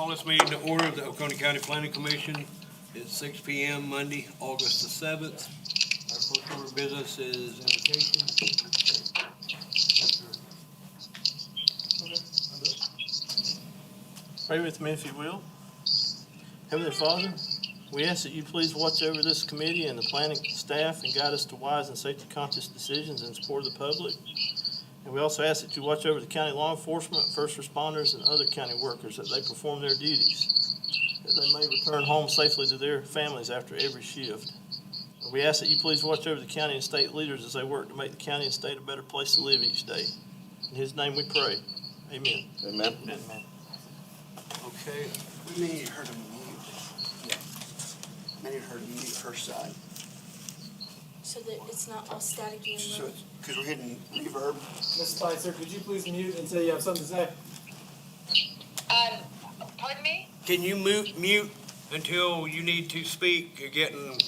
Call this meeting to order of the Oconee County Planning Commission. It's 6 p.m. Monday, August the 7th. Our first order of business is invocation. Pray with me if you will. Heavenly Father, we ask that you please watch over this committee and the planning staff and guide us to wise and safety-conscious decisions in support of the public. And we also ask that you watch over the county law enforcement, first responders, and other county workers that they perform their duties, that they may return home safely to their families after every shift. And we ask that you please watch over the county and state leaders as they work to make the county and state a better place to live each day. In his name we pray. Amen. Amen. Amen. Okay. We may need her to mute. Yeah. May need her to mute her side. So that it's not all staticky and So low. it's, because we're hitting reverb. Ms. Spicer, could you please mute until you have something to say? Pardon me? Can you mute until you need to speak? You're getting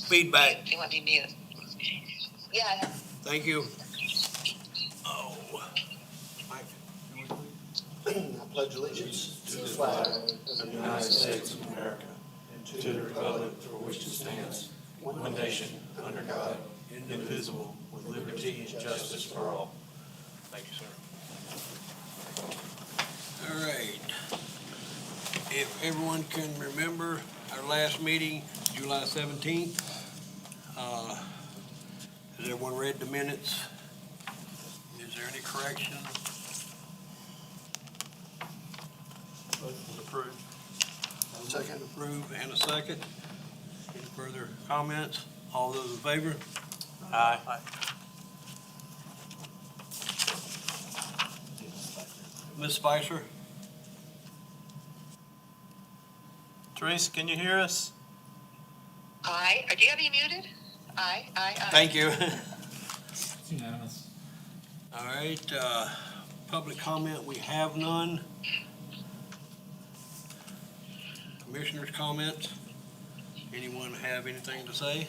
feedback. You want me mute? Yeah. Thank you. Oh. Mike, you want to lead? I pledge allegiance to the flag of the United States of America, and to the republic for which it stands, one nation, under God, indivisible, with liberty and justice for all. Thank you, sir. All right. If everyone can remember our last meeting, July 17th, has everyone read the minutes? Is there any correction? Motion is approved. Second. Approve and a second. Any further comments? All those in favor? Aye. Ms. Spicer? Teresa, can you hear us? Aye. Do you have me muted? Aye. Thank you. It's unanimous. All right, public comment, we have none. Commissioners' comments? Anyone have anything to say?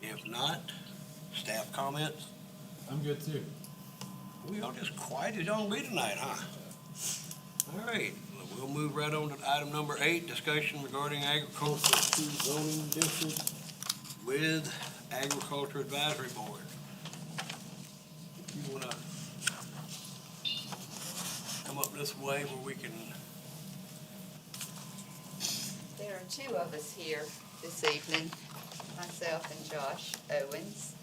If not, staff comments? I'm good too. We all just quieted on me tonight, huh? All right, we'll move right on to item number 8, discussion regarding agricultural zoning district with Agriculture Advisory Board. You wanna come up this way where we can, There are two of us here this evening, myself and Josh Owens.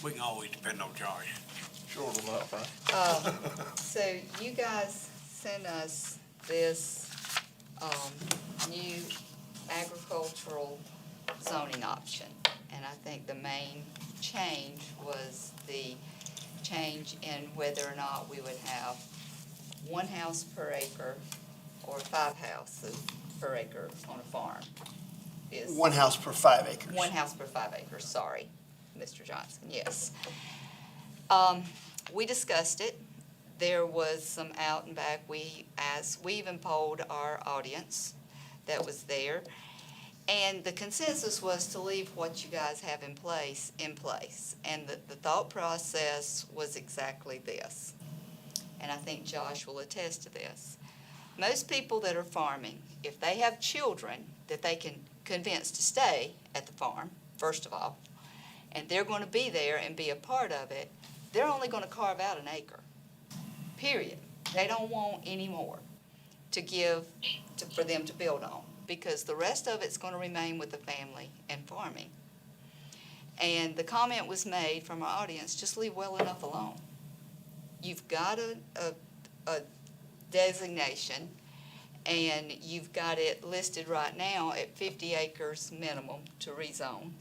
we can always depend on Josh. Short them up, huh? So you guys sent us this new agricultural zoning option. And I think the main change was the change in whether or not we would have 1 house per acre or 5 houses per acre on a farm. Is 1 house per 5 acres. 1 house per 5 acres, sorry, Mr. Johnson, yes. We discussed it. There was some out and back. We even polled our audience that was there. And the consensus was to leave what you guys have in place. And the thought process was exactly this. And I think Josh will attest to this. Most people that are farming, if they have children that they can convince to stay at the farm, first of all, and they're going to be there and be a part of it, they're only going to carve out an acre, period. They don't want any more for them to build on, because the rest of it's going to remain with the family and farming. And the comment was made from our audience, just leave well enough alone. You've got a designation, and you've got it listed right now at 50 acres minimum to rezone.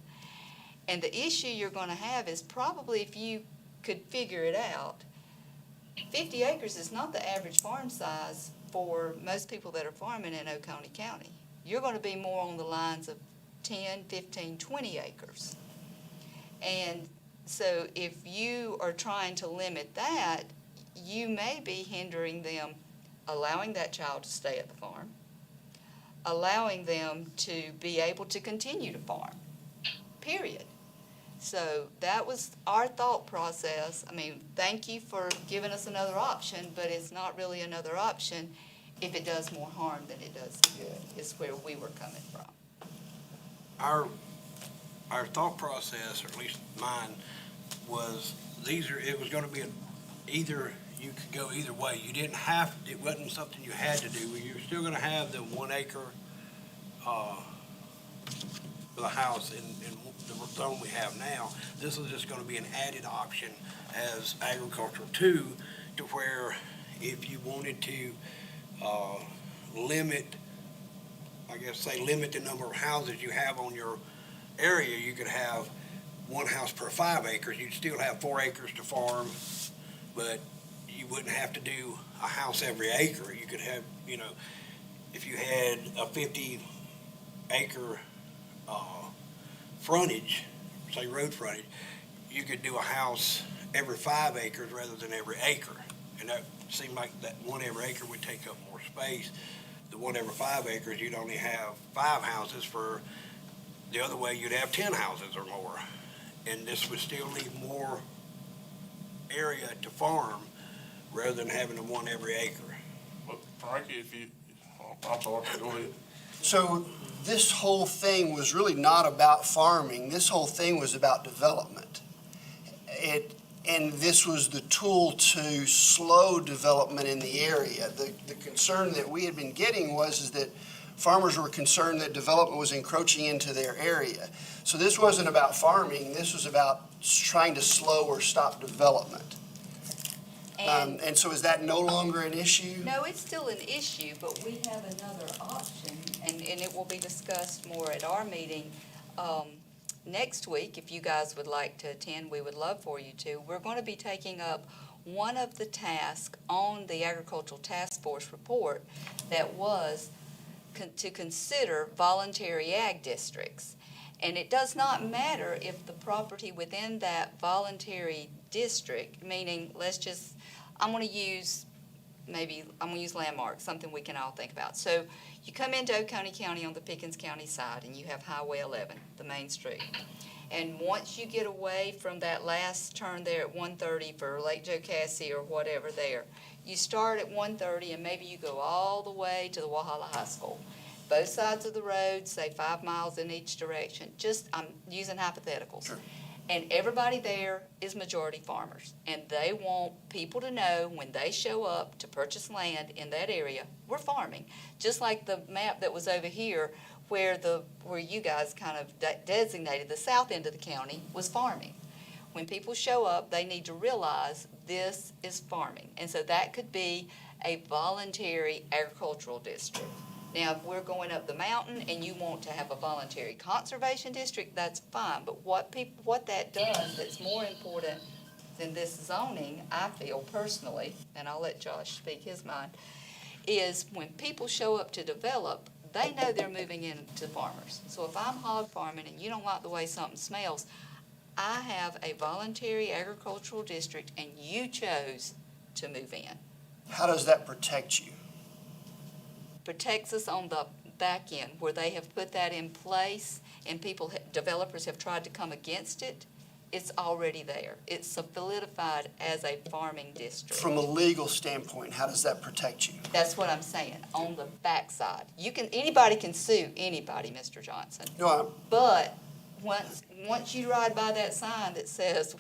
And the issue you're going to have is probably, if you could figure it out, 50 acres is not the average farm size for most people that are farming in Oconee County. You're going to be more on the lines of 10, 15, 20 acres. And so if you are trying to limit that, you may be hindering them allowing that child to stay at the farm, allowing them to be able to continue to farm, period. So that was our thought process. I mean, thank you for giving us another option, but it's not really another option if it does more harm than it does good, is where we were coming from. Our thought process, or at least mine, was it was gonna be either, you could go either way. You didn't have, it wasn't something you had to do. You were still gonna have the 1 acre, for the house in the zone we have now. This is just gonna be an added option as agricultural too, to where if you wanted to, limit the number of houses you have on your area, you could have 1 house per 5 acres. You'd still have 4 acres to farm, but you wouldn't have to do a house every acre. You could have, if you had a 50-acre frontage, say road frontage, you could do a house every 5 acres rather than every acre. And that seemed like that 1 every acre would take up more space. The 1 every 5 acres, you'd only have 5 houses. For the other way, you'd have 10 houses or more. And this would still leave more area to farm rather than having a 1 every acre. But Frankie, I'm sorry, go ahead. So this whole thing was really not about farming. This whole thing was about development. And this was the tool to slow development in the area. The concern that we had been getting is that farmers were concerned that development was encroaching into their area. So this wasn't about farming. This was about trying to slow or stop development. And so is that no longer an issue? No, it's still an issue, but we have another option, and it will be discussed more at our meeting next week. If you guys would like to attend, we would love for you to. We're going to be taking up one of the tasks on the Agricultural Task Force report that was to consider voluntary ag districts. And it does not matter if the property within that voluntary district, meaning I'm going to use landmarks, something we can all think about. So you come into Oconee County on the Pickens County side, and you have Highway 11, the main street. And once you get away from that last turn there at 130 for Lake Jocassee or whatever there, you start at 130 and maybe you go all the way to the Walhalla High School. Both sides of the road, say 5 miles in each direction. I'm using hypotheticals. Sure. And everybody there is majority farmers. And they want people to know when they show up to purchase land in that area, we're farming. Just like the map that was over here where you guys kind of designated the south end of the county was farming. When people show up, they need to realize this is farming. And so that could be a voluntary agricultural district. Now, if we're going up the mountain and you want to have a voluntary conservation district, that's fine. But what that does that's more important than this zoning, I feel personally, and I'll let Josh speak his mind, is when people show up to develop, they know they're moving into farmers. So if I'm hog farming and you don't like the way something smells, I have a voluntary agricultural district and you chose to move in. How does that protect you? Protects us on the back end where they have put that in place and developers have tried to come against it. It's already there. It's solidified as a farming district. From a legal standpoint, how does that protect you? That's what I'm saying, on the backside. Anybody can sue anybody, Mr. Johnson. No, But once you ride by that sign that says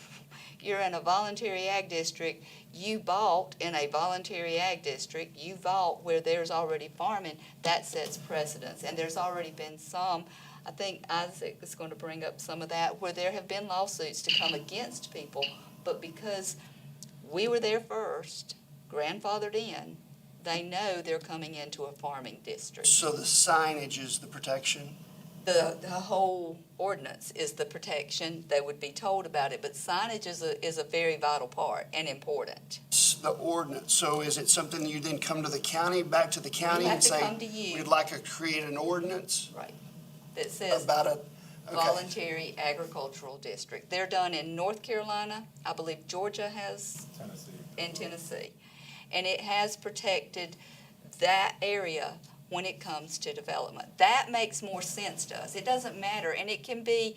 you're in a voluntary ag district, you bought in a voluntary ag district, you bought where there's already farming, that sets precedence. And there's already been some, I think Isaac is going to bring up some of that, where there have been lawsuits to come against people, but because we were there first, grandfathered in, they know they're coming into a farming district. so the signage is the protection? The whole ordinance is the protection. They would be told about it, but signage is a very vital part and important. The ordinance, so is it something you then come to the county, back to the county have and to say, come to you. we'd like to create an ordinance Right. That says about a, okay. voluntary agricultural district. They're done in North Carolina, I believe Georgia has, Tennessee. and Tennessee. And it has protected that area when it comes to development. That makes more sense to us. It doesn't matter, and it can be,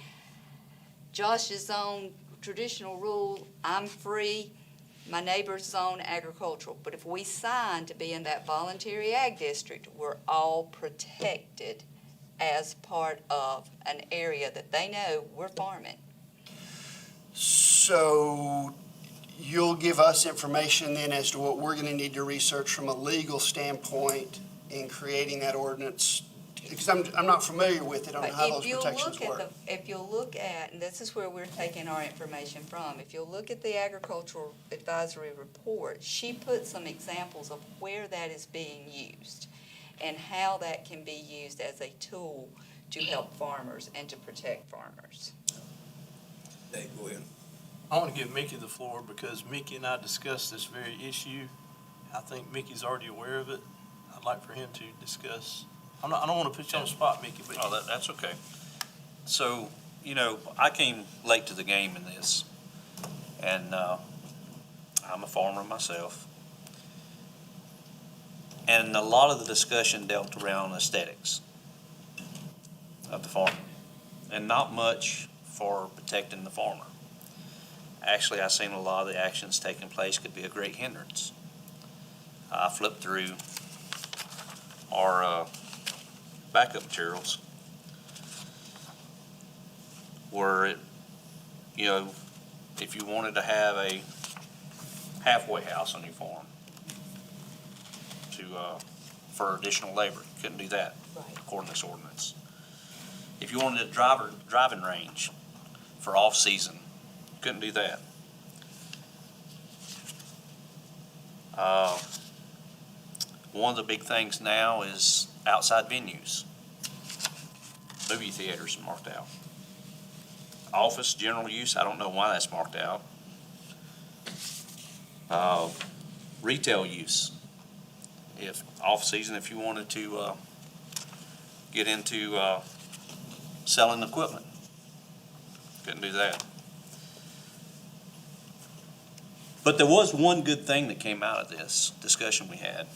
Josh's zone traditional rule, I'm free, my neighbor's zone agricultural. But if we sign to be in that voluntary ag district, we're all protected as part of an area that they know we're farming. So you'll give us information then as to what we're going to need to research from a legal standpoint in creating that ordinance? Because I'm not familiar with it, I don't know how those protections work. If you'll look at, and this is where we're taking our information from, if you'll look at the agricultural advisory report, she put some examples of where that is being used and how that can be used as a tool to help farmers and to protect farmers. Dave, go ahead. I want to give Mickey the floor because Mickey and I discussed this very issue. I think Mickey's already aware of it. I'd like for him to discuss. I don't want to put you on the spot, Mickey, but Oh, that's okay. So, I came late to the game in this, and I'm a farmer myself. And a lot of the discussion dealt around aesthetics of the farmer, and not much for protecting the farmer. Actually, I've seen a lot of the actions taking place could be a great hindrance. I flipped through our backup materials where if you wanted to have a halfway house on your farm for additional labor, you couldn't do that according to this ordinance. If you wanted a driving range for off-season, you couldn't do that. One of the big things now is outside venues. Movie theaters are marked out. Office general use, I don't know why that's marked out. Retail use. If off-season, if you wanted to get into selling equipment, couldn't do that. But there was one good thing that came out of this discussion we had,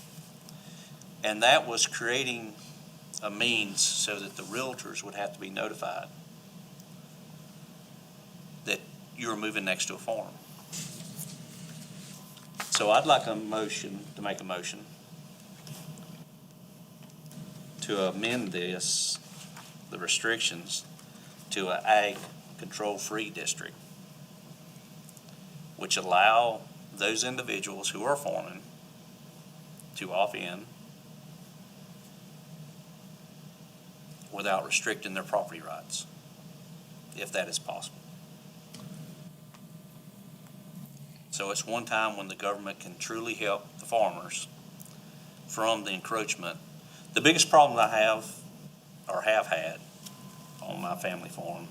and that was creating a means so that the realtors would have to be notified that you were moving next to a farm. So I'd like to make a motion to amend the restrictions to an ag control-free district, which allow those individuals who are farming to opt in without restricting their property rights, if that is possible. So it's one time when the government can truly help the farmers from the encroachment. The biggest problem I have had on my family farm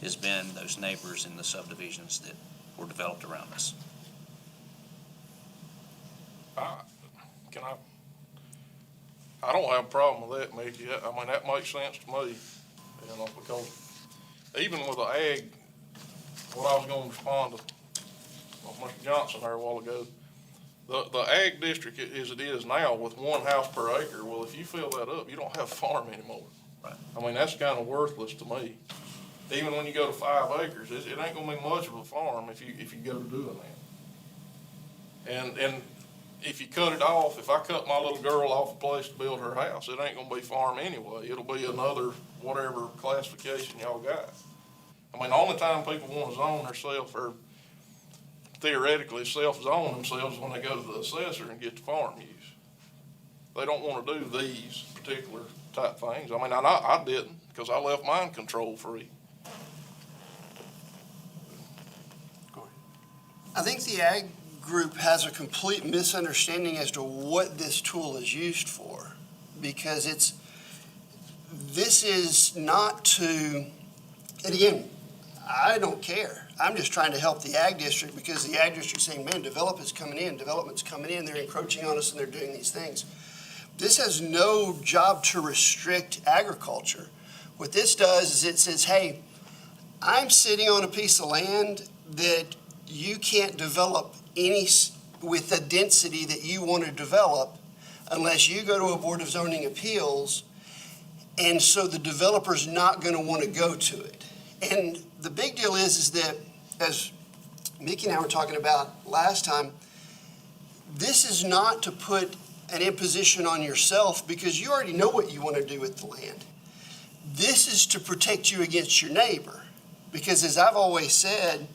has been those neighbors in the subdivisions that were developed around us. I don't have a problem with that, Mickey. I mean, that makes sense to me, because even with the ag, what I was gonna respond to Mr. Johnson there a while ago, the ag district as it is now with 1 house per acre, well, if you fill that up, you don't have a farm anymore. Right. I mean, that's kind of worthless to me. Even when you go to 5 acres, it ain't gonna be much of a farm if you go to doing that. And if you cut it off, if I cut my little girl off a place to build her house, it ain't gonna be farm anyway. It'll be another whatever classification y'all got. I mean, the only time people wanna zone themselves or theoretically self-zone themselves when they go to the assessor and get the farm use. They don't wanna do these particular type things. I mean, I didn't, because I left mine control-free. I think the ag group has a complete misunderstanding as to what this tool is used for. Because this is not to, and again, I don't care. I'm just trying to help the ag district because the ag district's saying, man, development's coming in, they're encroaching on us and they're doing these things. This has no job to restrict agriculture. What this does is it says, hey, I'm sitting on a piece of land that you can't develop any with the density that you want to develop unless you go to a Board of Zoning Appeals, and so the developer's not going to want to go to it. And the big deal is that, as Mickey and I were talking about last time, this is not to put an imposition on yourself because you already know what you want to do with the land. This is to protect you against your neighbor. Because as I've always said,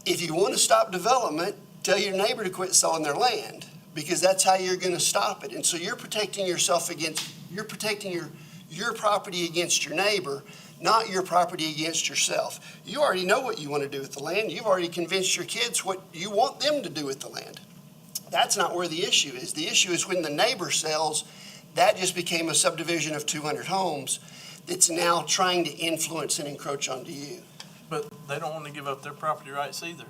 if you want to stop development, tell your neighbor to quit selling their land, because that's how you're going to stop it. And so you're protecting yourself against, you're protecting your property against your neighbor, not your property against yourself. You already know what you want to do with the land. You've already convinced your kids what you want them to do with the land. That's not where the issue is. The issue is when the neighbor sells, that just became a subdivision of 200 homes that's now trying to influence and encroach onto you. But they don't want to give up their property rights either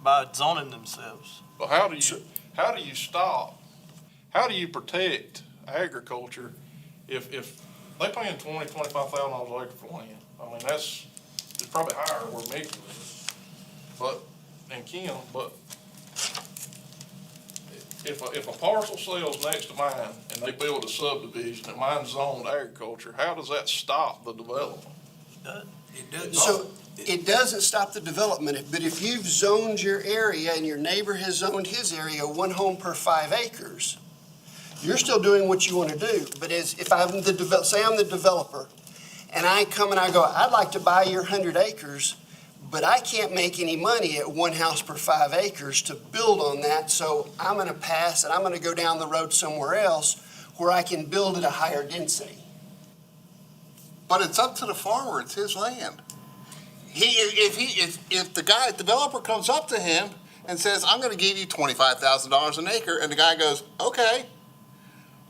by zoning themselves. But how do you stop, how do you protect agriculture if they paying $20,000-$25,000 an acre for land? I mean, it's probably higher where Mickey lives, and Kim, but if a parcel sells next to mine and they build a subdivision and mine's zoned agriculture, how does that stop the development? It doesn't. So it doesn't stop the development, but if you've zoned your area and your neighbor has zoned his area 1 home per 5 acres, you're still doing what you want to do. But if I'm say I'm the developer and I come and I go, I'd like to buy your 100 acres, but I can't make any money at 1 house per 5 acres to build on that. So I'm going to pass and I'm going to go down the road somewhere else where I can build at a higher density. But it's up to the farmer, it's his land. If the developer comes up to him and says, I'm gonna give you $25,000 an acre, and the guy goes, okay,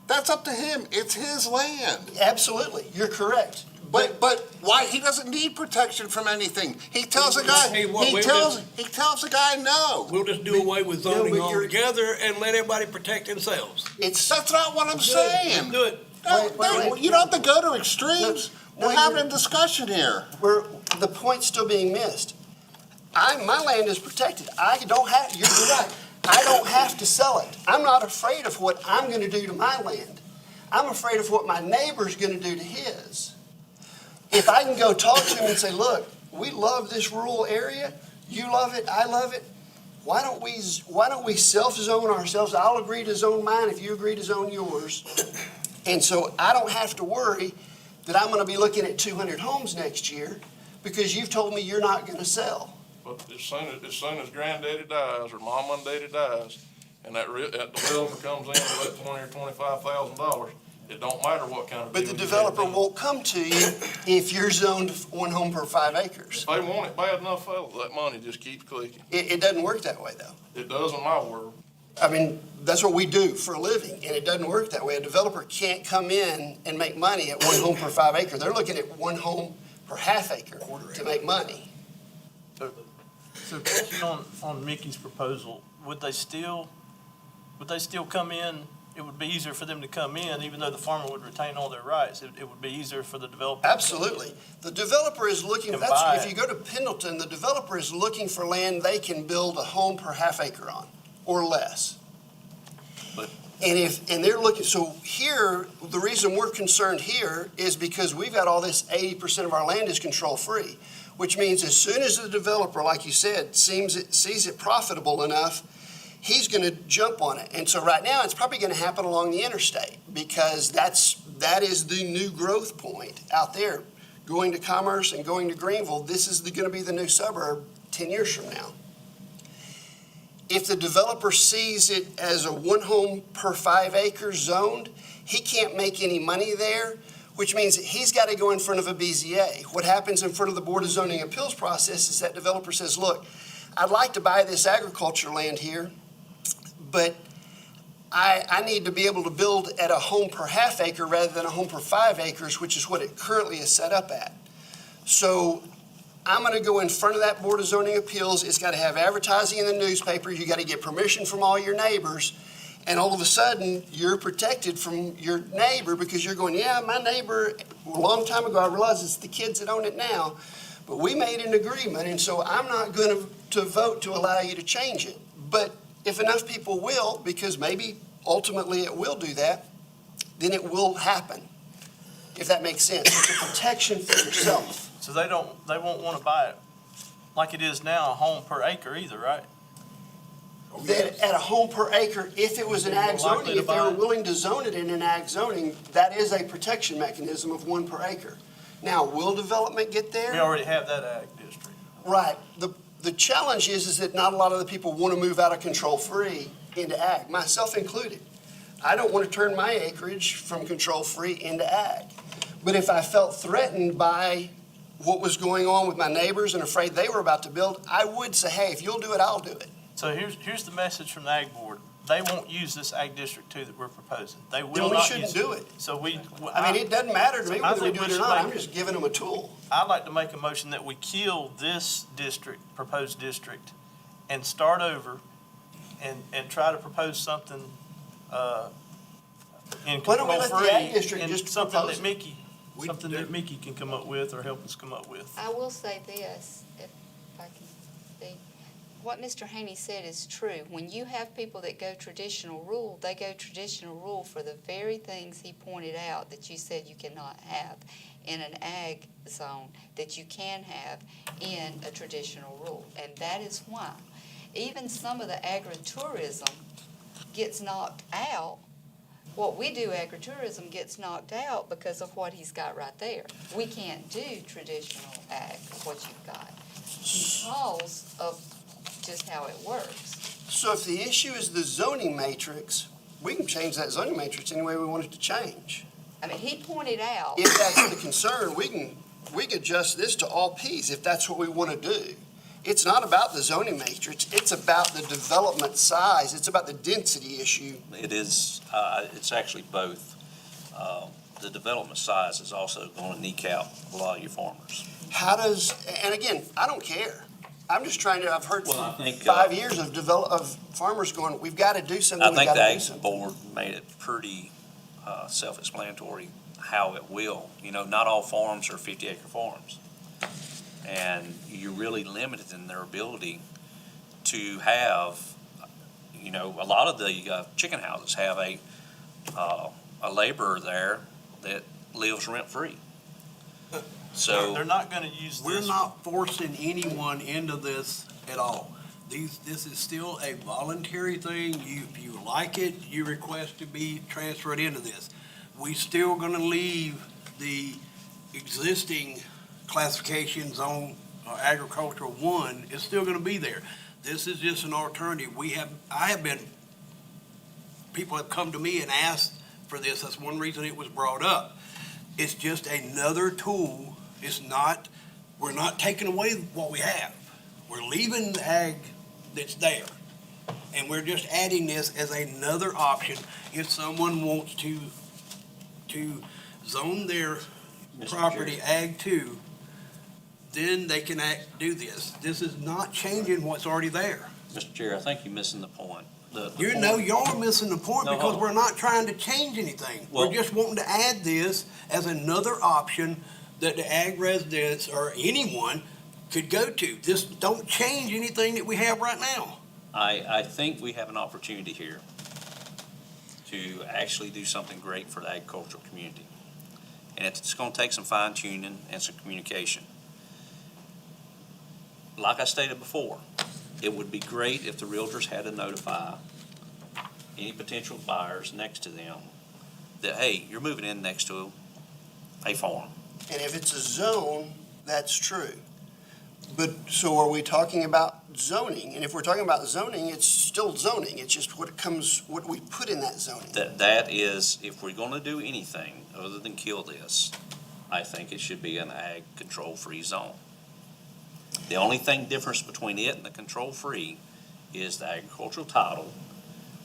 that's up to him, it's his land. Absolutely, you're correct. But why, he doesn't need protection from anything. He tells the guy, Hey, what, he tells the guy no. We'll just do away with zoning but you're- altogether and let everybody protect themselves. That's not what I'm saying. Do it. Wait. You don't have to go to extremes. No, We're having a discussion here. The point's still being missed. My land is protected. You're right. I don't have to sell it. I'm not afraid of what I'm gonna do to my land. I'm afraid of what my neighbor's gonna do to his. If I can go talk to him and say, look, we love this rural area, you love it, I love it, why don't we self-zone ourselves? I'll agree to zone mine if you agree to zone yours. And so I don't have to worry that I'm gonna be looking at 200 homes next year because you've told me you're not gonna sell. But as soon as granddaddy dies or mama and daddy dies, and that developer comes in with that $20,000 or $25,000, it don't matter what kind of deal. But the developer won't come to you if you're zoned 1 home per 5 acres. If they want it bad enough, that money just keeps clicking. It doesn't work that way though. It does in my world. I mean, that's what we do for a living, and it doesn't work that way. A developer can't come in and make money at 1 home per 5 acre. They're looking at 1 home per half acre to make money. So question on Mickey's proposal, would they still come in? It would be easier for them to come in, even though the farmer would retain all their rights. It would be easier for the developer. Absolutely. The developer is looking, if you go to Pendleton, the developer is looking for land they can build a home per half acre on, or less. And they're looking, so here, the reason we're concerned here is because we've got all this 80% of our land is control free, which means as soon as the developer, like you said, sees it profitable enough, he's gonna jump on it. And so right now, it's probably gonna happen along the interstate because that is the new growth point out there. Going to Commerce and going to Greenville, this is gonna be the new suburb 10 years from now. If the developer sees it as a 1 home per 5 acres zoned, he can't make any money there, which means that he's got to go in front of a BZA. What happens in front of the Board of Zoning Appeals process is that developer says, look, I'd like to buy this agriculture land here, but I need to be able to build at a home per half acre rather than a home per 5 acres, which is what it currently is set up at. So I'm going to go in front of that Board of Zoning Appeals. It's got to have advertising in the newspaper. You got to get permission from all your neighbors. And all of a sudden, you're protected from your neighbor because you're going, yeah, my neighbor, a long time ago, I realized it's the kids that own it now, but we made an agreement, and so I'm not going to vote to allow you to change it. But if enough people will, because maybe ultimately it will do that, then it will happen, if that makes sense. It's a protection for yourself. So they won't want to buy it like it is now, a home per acre either, right? That at a home per acre, if it was an ag More likely zoning, to if they buy were it. willing to zone it in an ag zoning, that is a protection mechanism of 1 per acre. Now, will development get there? We already have that ag district. Right. The challenge is that not a lot of the people want to move out of control-free into ag, myself included. I don't want to turn my acreage from control-free into ag. But if I felt threatened by what was going on with my neighbors and afraid they were about to build, I would say, hey, if you'll do it, I'll do it. So here's the message from the ag board. They won't use this ag district 2 that we're proposing. They will Then we not shouldn't use do it. So I mean, it doesn't matter to me I whether we think do we it or should not. I'm make- just giving them a tool. I'd like to make a motion that we kill this district, proposed district, and start over and try to propose something, in Why don't we let the ag control-free, district and just something propose that it? Mickey, something that Mickey can come up with or help us come up with. I will say this, if I can speak. What Mr. Haney said is true. When you have people that go traditional rule, they go traditional rule for the very things he pointed out that you said you cannot have in an ag zone, that you can have in a traditional rule. And that is why. Even some of the agritourism gets knocked out. What we do, agritourism, gets knocked out because of what he's got right there. We can't do traditional ag, what you've got, because of just how it works. So if the issue is the zoning matrix, we can change that zoning matrix any way we want it to change. I mean, he pointed out, If that's the concern, we can adjust this to all Ps if that's what we want to do. It's not about the zoning matrix, it's about the development size, it's about the density issue. It is, it's actually both. The development size is also going to kneecap a lot of your farmers. How does, and again, I don't care. I'm just trying to, I've heard Well, I for think, 5 years of farmers going, we've got to do something, I we've think got the to do Ag something. Board made it pretty self-explanatory how it will. You know, not all farms are 50-acre farms. And you're really limited in their ability to have, you know, a lot of the chicken houses have a laborer there that lives rent-free. So. They're not gonna use this. We're not forcing anyone into this at all. This is still a voluntary thing. If you like it, you request to be transferred into this. We still gonna leave the existing classification zone, agricultural 1, is still gonna be there. This is just an alternative. People have come to me and asked for this. That's one reason it was brought up. It's just another tool. We're not taking away what we have. We're leaving the ag that's there. And we're just adding this as another option if someone wants to zone their Mr. property Chair. ag 2, then they can do this. This is not changing what's already there. Mr. Chair, I think you're missing the point. The You point- know, y'all missing the point No, because hold on. we're not trying to change anything. Well- We're just wanting to add this as another option that the ag residents or anyone could go to. This don't change anything that we have right now. I think we have an opportunity here to actually do something great for the agricultural community. And it's gonna take some fine tuning and some communication. Like I stated before, it would be great if the realtors had to notify any potential buyers next to them that, hey, you're moving in next to a farm. And if it's a zone, that's true. But, so are we talking about zoning? And if we're talking about zoning, it's still zoning. It's just what we put in that zoning. That is, if we're gonna do anything other than kill this, I think it should be an ag control-free zone. The only thing difference between it and the control-free is the agricultural title,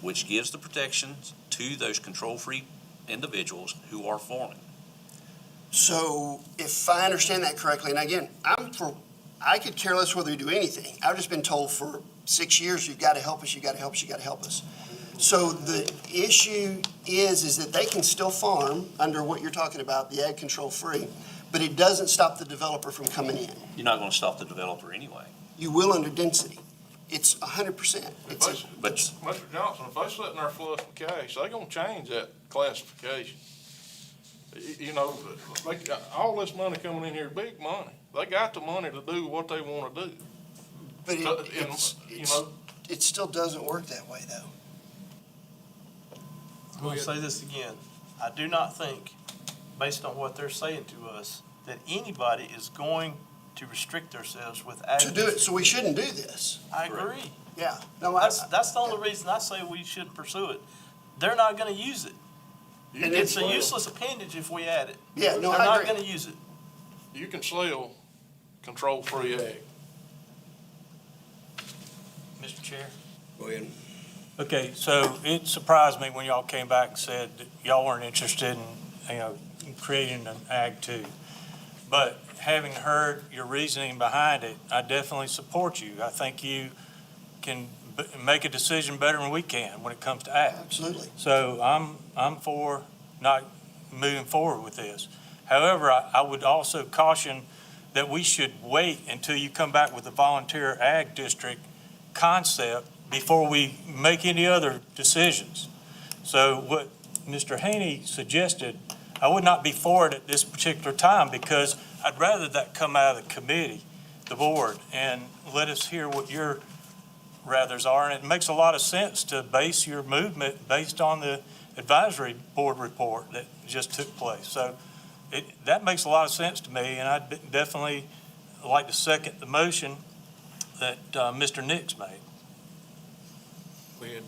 which gives the protections to those control-free individuals who are farming. So if I understand that correctly, and again, I could care less whether we do anything. I've just been told for 6 years, you've got to help us, you got to help us, you got to help us. So the issue is that they can still farm under what you're talking about, the ag control free, but it doesn't stop the developer from coming in. You're not gonna stop the developer anyway. You will under density. It's 100%. But Mr. Johnson, if they sitting there flush with cash, they gonna change that classification. You know, like, all this money coming in here, big money. They got the money to do what they wanna do. But So, you know, it still doesn't work that way, though. I'm gonna say this again. I do not think, based on what they're saying to us, that anybody is going to restrict themselves with ag. To do it, so we shouldn't do this. I agree. Yeah. No, That's the only reason I say we should pursue it. They're not gonna use it. And It's a sell- useless appendage if we add it. Yeah, no, They're I not agree. gonna use it. You can sell control-free ag. Mr. Chair. Go ahead. Okay, so it surprised me when y'all came back and said that y'all weren't interested in creating an Ag 2. But having heard your reasoning behind it, I definitely support you. I think you can make a decision better than we can when it comes to ag. Absolutely. So I'm for not moving forward with this. However, I would also caution that we should wait until you come back with the volunteer ag district concept before we make any other decisions. So what Mr. Haney suggested, I would not be for it at this particular time because I'd rather that come out of the committee, the board, and let us hear what your rathers are. And it makes a lot of sense to base your movement based on the advisory board report that just took place. So that makes a lot of sense to me, and I'd definitely like to second the motion that Mr. Nix made. Go ahead.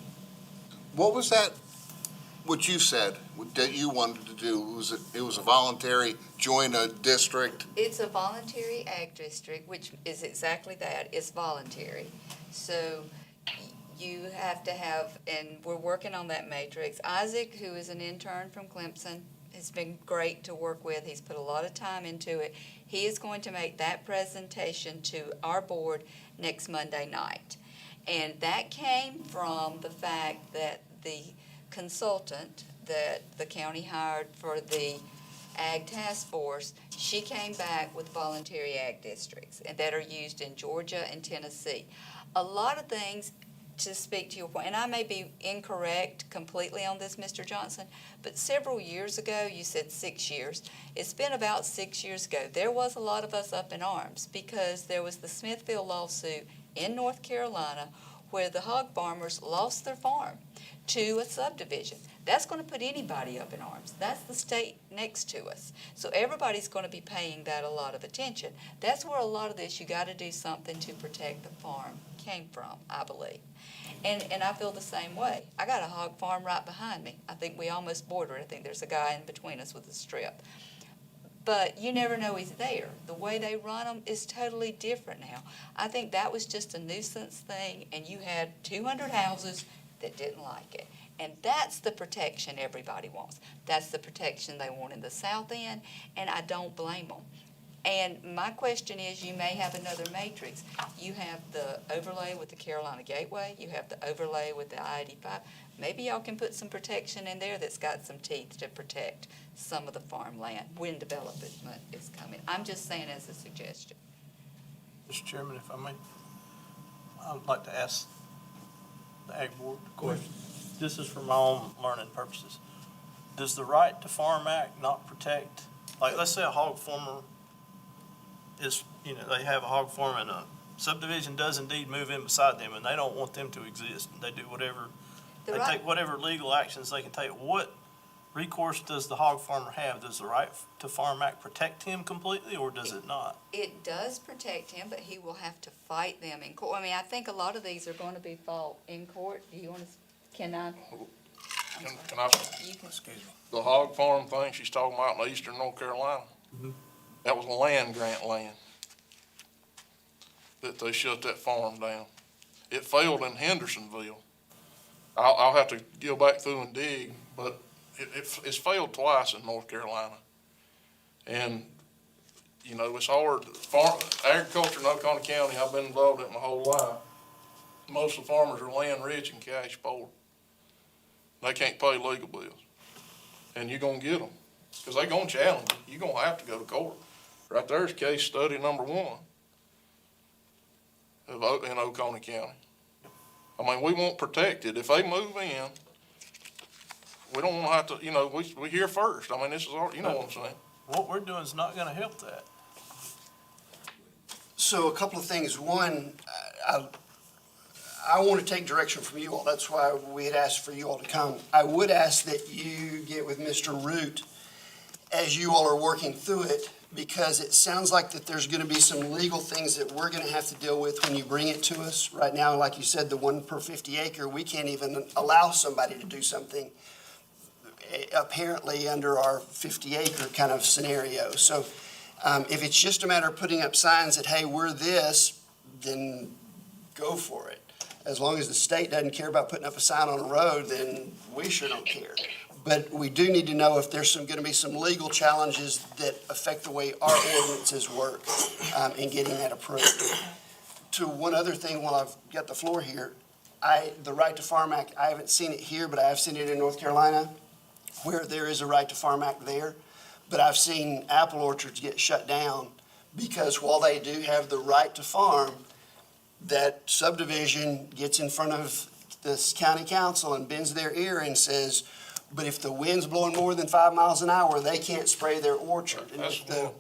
What was that, what you said, that you wanted to do? It was a voluntary, join a district? It's a voluntary ag district, which is exactly that, it's voluntary. So you have to have, and we're working on that matrix. Isaac, who is an intern from Clemson, has been great to work with. He's put a lot of time into it. He is going to make that presentation to our board next Monday night. And that came from the fact that the consultant that the county hired for the ag task force, she came back with voluntary ag districts and that are used in Georgia and Tennessee. A lot of things, to speak to your point, and I may be incorrect completely on this, Mr. Johnson, but several years ago, you said 6 years. It's been about 6 years ago. There was a lot of us up in arms because there was the Smithfield lawsuit in North Carolina where the hog farmers lost their farm to a subdivision. That's going to put anybody up in arms. That's the state next to us. So everybody's going to be paying that a lot of attention. That's where a lot of this, you got to do something to protect the farm came from, I believe. And I feel the same way. I got a hog farm right behind me. I think we almost border it. I think there's a guy in between us with a strip. But you never know he's there. The way they run them is totally different now. I think that was just a nuisance thing, and you had 200 houses that didn't like it. And that's the protection everybody wants. That's the protection they want in the south end, and I don't blame them. And my question is, you may have another matrix. You have the overlay with the Carolina Gateway. You have the overlay with the I-85. Maybe y'all can put some protection in there that's got some teeth to protect some of the farmland when development is coming. I'm just saying as a suggestion. Mr. Chairman, if I may, I would like to ask the Ag Board a question. This is for my own learning purposes. Does the Right to Farm Act not protect, like, let's say a hog farmer is, they have a hog farm and a subdivision does indeed move in beside them and they don't want them to exist. And they do whatever, they take whatever legal actions they can take. What recourse does the hog farmer have? Does the Right to Farm Act protect him completely or does it not? It does protect him, but he will have to fight them in court. I mean, I think a lot of these are going to be fought in court. Do you want to, can I? Can I, You can. Excuse me. the hog farm thing she's talking about in eastern North Carolina, that was land grant land that they shut that farm down. It failed in Hendersonville. I'll have to go back through and dig, but it's failed twice in North Carolina. And, it's hard. Agriculture in Oconee County, I've been involved in it my whole life. Most of the farmers are land rich and cash poor. They can't pay legal bills. And you're gonna get them, because they're gonna challenge you. You're gonna have to go to court. Right there's case study number one in Oconee County. I mean, we won't protect it. If they move in, We don't wanna have to, you know, we here first. I mean, this is all, you know what I'm saying? What we're doing is not gonna help that. So a couple of things. One, I want to take direction from you all. That's why we had asked for you all to come. I would ask that you get with Mr. Root as you all are working through it, because it sounds like that there's going to be some legal things that we're going to have to deal with when you bring it to us. Right now, like you said, the 1 per 50 acre, we can't even allow somebody to do something apparently under our 50 acre kind of scenario. So if it's just a matter of putting up signs that, hey, we're this, then go for it. As long as the state doesn't care about putting up a sign on a road, then we sure don't care. But we do need to know if there's going to be some legal challenges that affect the way our ordinances work in getting that approved. To one other thing, while I've got the floor here, the Right to Farm Act, I haven't seen it here, but I have seen it in North Carolina, where there is a Right to Farm Act there. But I've seen apple orchards get shut down because while they do have the right to farm, that subdivision gets in front of this county council and bends their ear and says, but if the wind's blowing more than 5 miles an hour, they can't spray their orchard. And That's if the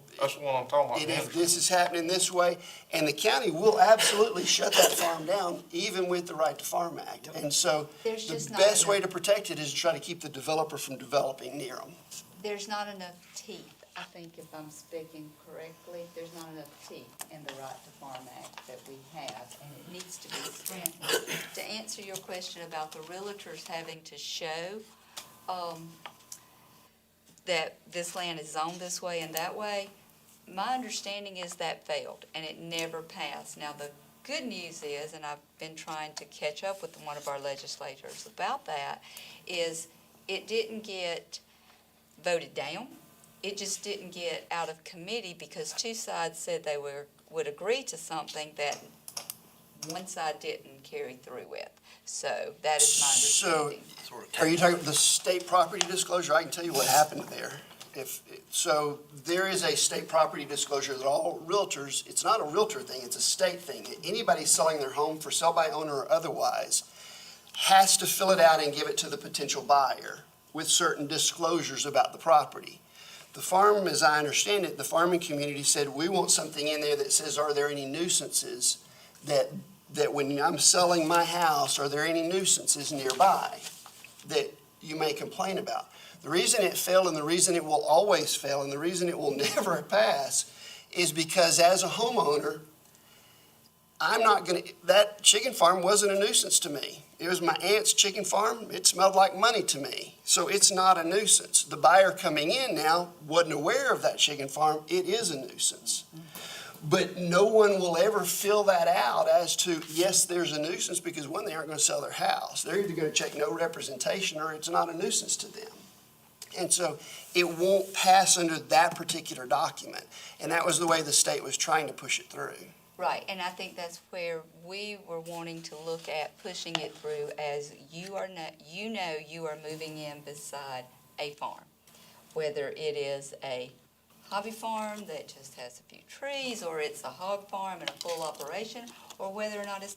one I'm talking about. and if this is happening this way, and the county will absolutely shut that farm down, even with the Right to Farm Act. And so There's the just not best way enough- to protect it is to try to keep the developer from developing near them. There's not enough teeth, I think if I'm speaking correctly, there's not enough teeth in the Right to Farm Act that we have, and it needs to be strengthened. To answer your question about the realtors having to show, that this land is zoned this way and that way, my understanding is that failed, and it never passed. Now, the good news is, and I've been trying to catch up with one of our legislators about that, is it didn't get voted down. It just didn't get out of committee because two sides said they would agree to something that one side didn't carry through with. So that is my understanding. Are you talking about the state property disclosure? I can tell you what happened there. So there is a state property disclosure that all realtors, it's not a realtor thing, it's a state thing. Anybody selling their home for sale by owner or otherwise has to fill it out and give it to the potential buyer with certain disclosures about the property. The farm, as I understand it, the farming community said, we want something in there that says, are there any nuisances that when I'm selling my house, are there any nuisances nearby that you may complain about? The reason it failed and the reason it will always fail and the reason it will never pass is because as a homeowner, that chicken farm wasn't a nuisance to me. It was my aunt's chicken farm. It smelled like money to me. So it's not a nuisance. The buyer coming in now wasn't aware of that chicken farm. It is a nuisance. But no one will ever fill that out as to, yes, there's a nuisance, because one, they aren't going to sell their house. They're either going to check no representation or it's not a nuisance to them. And so it won't pass under that particular document. And that was the way the state was trying to push it through. Right, and I think that's where we were wanting to look at pushing it through as you are moving in beside a farm. Whether it is a hobby farm that just has a few trees, or it's a hog farm and a full operation, or whether or not it's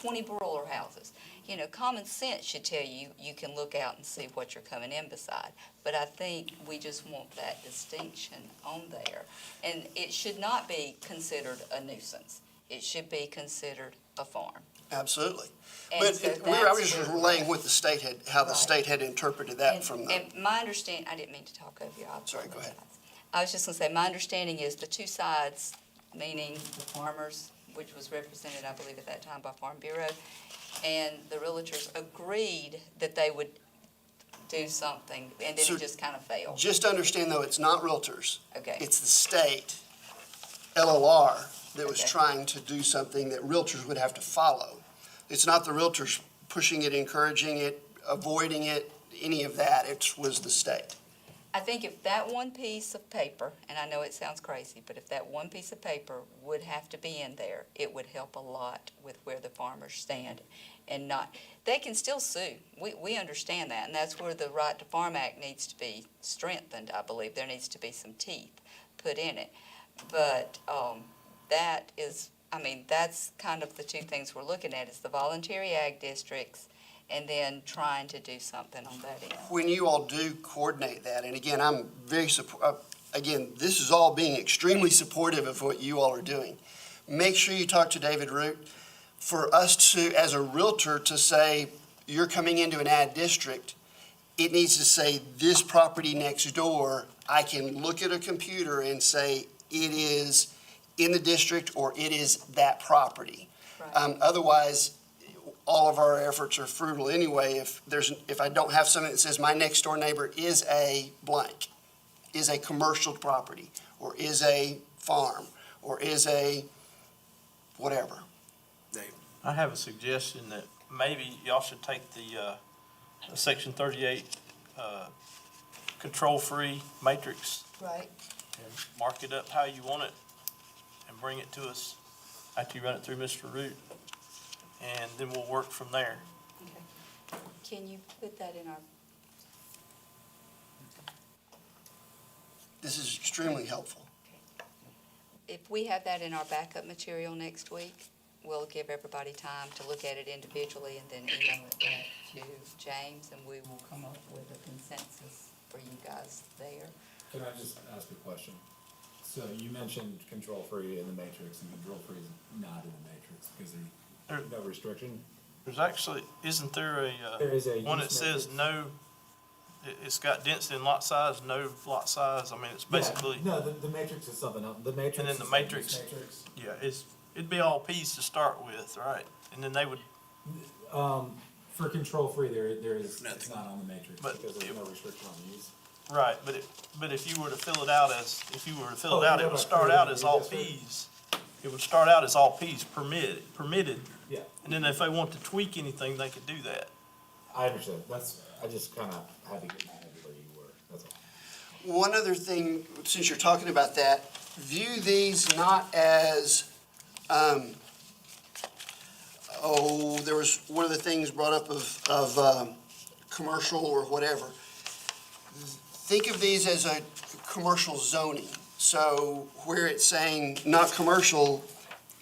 20 broiler houses. You know, common sense should tell you, you can look out and see what you're coming in beside. But I think we just want that distinction on there. And it should not be considered a nuisance. It should be considered a farm. Absolutely. And But so I was that's just where we're relaying at. what the state had, how the Right. state had interpreted that from the. And my understanding, I didn't mean to talk over you. I Sorry, go ahead. apologize. I was just going to say, my understanding is the two sides, meaning the farmers, which was represented, I believe, at that time by Farm Bureau, and the realtors agreed that they would do something, and then So it just kind of failed. Just understand, though, it's not realtors. Okay. It's the state, LOR, that was Okay. trying to do something that realtors would have to follow. It's not the realtors pushing it, encouraging it, avoiding it, any of that. It was the state. I think if that one piece of paper, and I know it sounds crazy, but if that one piece of paper would have to be in there, it would help a lot with where the farmers stand and not, they can still sue. We understand that, and that's where the Right to Farm Act needs to be strengthened, I believe. There needs to be some teeth put in it. But that's kind of the two things we're looking at, is the voluntary ag districts and then trying to do something on that end. When you all do coordinate that, and again, I'm very again, this is all being extremely supportive of what you all are doing. Make sure you talk to David Root. For us to, as a realtor, to say, you're coming into an ad district, it needs to say, this property next door, I can look at a computer and say, it is in the district or it is that property. Right. Otherwise, all of our efforts are frugal anyway. If I don't have something that says my next door neighbor is a blank, is a commercial property, or is a farm, or is a whatever. I have a suggestion that maybe y'all should take the Section 38 control-free matrix Right. and mark it up how you want it and bring it to us after you run it through Mr. Root, and then we'll work from there. Okay. Can you put that in our, This is extremely helpful. if we have that in our backup material next week, we'll give everybody time to look at it individually and then email it back to James, and we will come up with a consensus for you guys there. Can I just ask a question? So you mentioned control-free in the matrix, and control-free is not in the matrix, because there's no restriction? There's actually, isn't there There is a one that use says matrix. no, it's got density and lot size, no lot size, I mean, it's basically, Yeah, no, the matrix is something else, the matrix And then is the use matrix- matrix. yeah, it'd be all Ps to start with, right? And then they would, For control-free, there is, it's Nothing. not on the matrix, But because there's it- no restriction on the use. right, but if you were to fill it out as, Oh, it you're would talking start about out as all creating a Ps. It would start out as all Ps permitted, Yeah, and then if they want to tweak anything, they could do that. I understand, I just kinda had to get my head where you were, that's all. One other thing, since you're talking about that, view these not as, there was one of the things brought up of commercial or whatever. Think of these as a commercial zoning. So where it's saying not commercial,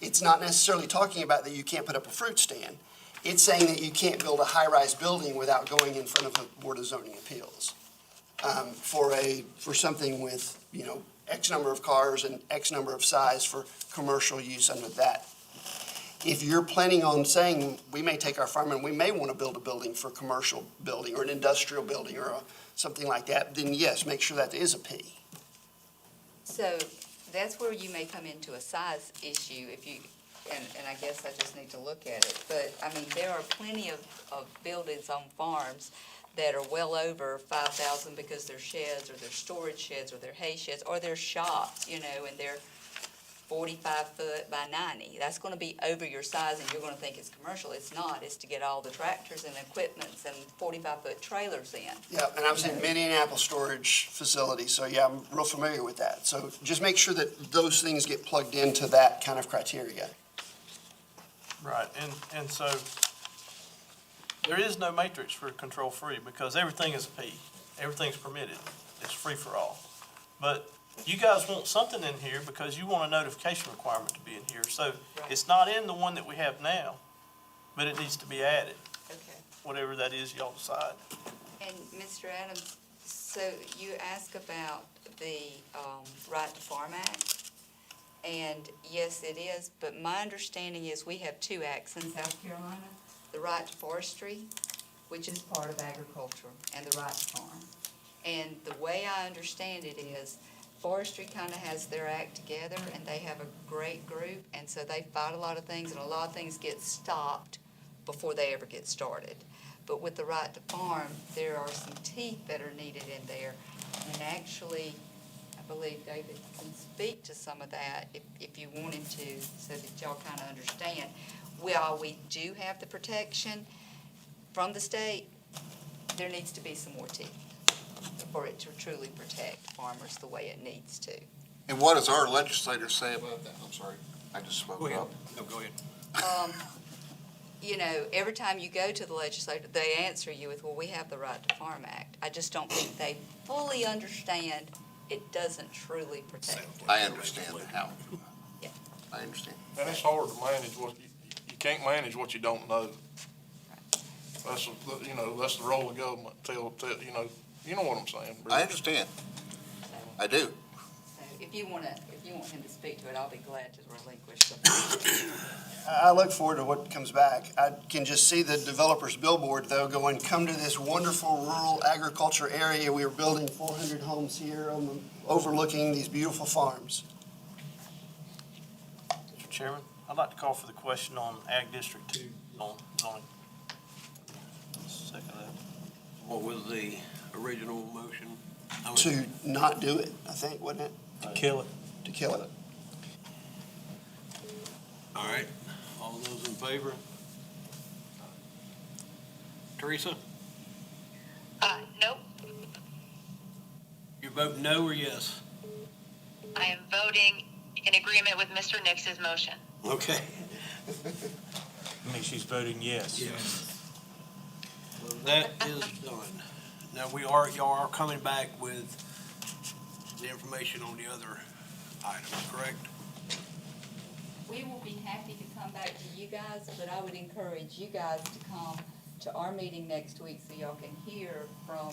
it's not necessarily talking about that you can't put up a fruit stand. It's saying that you can't build a high-rise building without going in front of a Board of Zoning Appeals. For something with, X number of cars and X number of size for commercial use under that. If you're planning on saying, we may take our farm and we may want to build a building for a commercial building or an industrial building or something like that, then yes, make sure that is a P. So that's where you may come into a size issue if you, and I guess I just need to look at it. But, I mean, there are plenty of buildings on farms that are well over 5,000 because they're sheds or they're storage sheds or they're hay sheds or they're shops, and they're 45 foot by 90. That's going to be over your size and you're going to think it's commercial. It's not. It's to get all the tractors and equipments and 45-foot trailers in. Yeah, and I was in Minneapolis storage facility, so yeah, I'm real familiar with that. So just make sure that those things get plugged into that kind of criteria. Right, and so there is no matrix for control-free because everything is a P. Everything's permitted. It's free for all. But you guys want something in here because you want a notification requirement to be in here. So it's not in the one that we have now, but it needs to be added, Okay. whatever that is y'all decide. And Mr. Adams, so you asked about the Right to Farm Act. And yes, it is, but my understanding is we have two acts in South Carolina. The Right to Forestry, which is part of agriculture, and the Right to Farm. And the way I understand it is Forestry kind of has their act together and they have a great group. And so they fight a lot of things and a lot of things get stopped before they ever get started. But with the Right to Farm, there are some teeth that are needed in there. And actually, I believe David can speak to some of that if you wanted to, so that y'all kind of understand. While we do have the protection from the state, there needs to be some more teeth for it to truly protect farmers the way it needs to. And what does our legislators say about that? I'm sorry, I just spoke Go ahead. up. No, go ahead. Every time you go to the legislature, they answer you with, well, we have the Right to Farm Act. I just don't think they fully understand it doesn't truly protect. I understand how. Yeah. I understand. And it's hard to manage you can't manage what you don't know. That's, you know, that's the role of government, you know what I'm saying, Bruce. I understand. I do. So if you want him to speak to it, I'll be glad to relinquish the. I look forward to what comes back. I can just see the developer's billboard, though, going, come to this wonderful rural agriculture area. We are building 400 homes here overlooking these beautiful farms. Mr. Chairman, I'd like to call for the question on Ag District 2 zoning. Second that. What was the original motion? To not do it, I think, wasn't it? To kill it. To kill it. All right, all those in favor? Teresa, Nope. you vote no or yes? I am voting in agreement with Mr. Nix's motion. Okay. I mean, she's voting yes. Well, that is done. Now, y'all are coming back with the information on the other items, correct? We will be happy to come back to you guys, but I would encourage you guys to come to our meeting next week so y'all can hear from,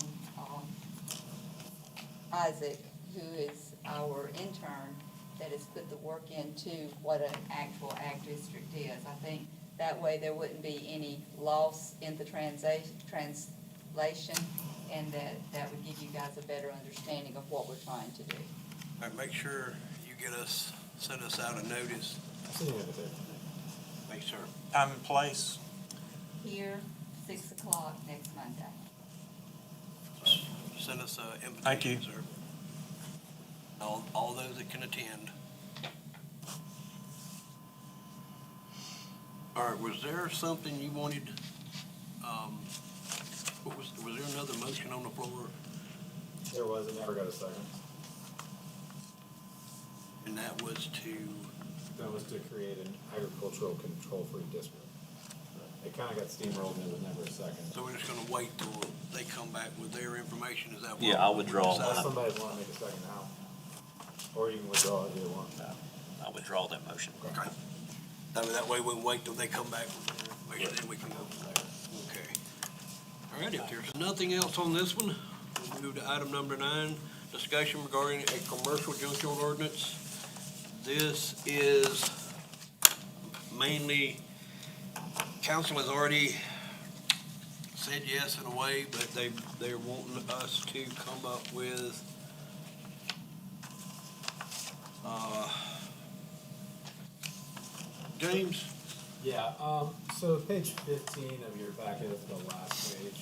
Isaac, who is our intern that has put the work into what an actual ag district is. I think that way there wouldn't be any loss in the translation, and that would give you guys a better understanding of what we're trying to do. All right, make sure you send us out a notice. Make sure. Time and place. Here, 6 o'clock next Monday. Send us an invitation, Thank you. sir. All those that can attend. All right, was there something you wanted, was there another motion on the floor? There was, it never got a second. And that was That was to create an agricultural control-free district. It kinda got steamrolled and there was never a second. so we're just gonna wait till they come back with their information, is that what? Yeah, I'll withdraw we're Unless deciding? somebody wanna make a second now. Or you can withdraw it if you want. I'll withdraw that motion. Okay. That way we can wait till they come back with their information, then we can go from there. Okay. All right, if there's nothing else on this one, we'll move to item number 9, discussion regarding a commercial junkyard ordinance. This is mainly, council has already said yes in a way, but they're wanting us to come up with, James? Yeah, so page 15 of your packet, the last page,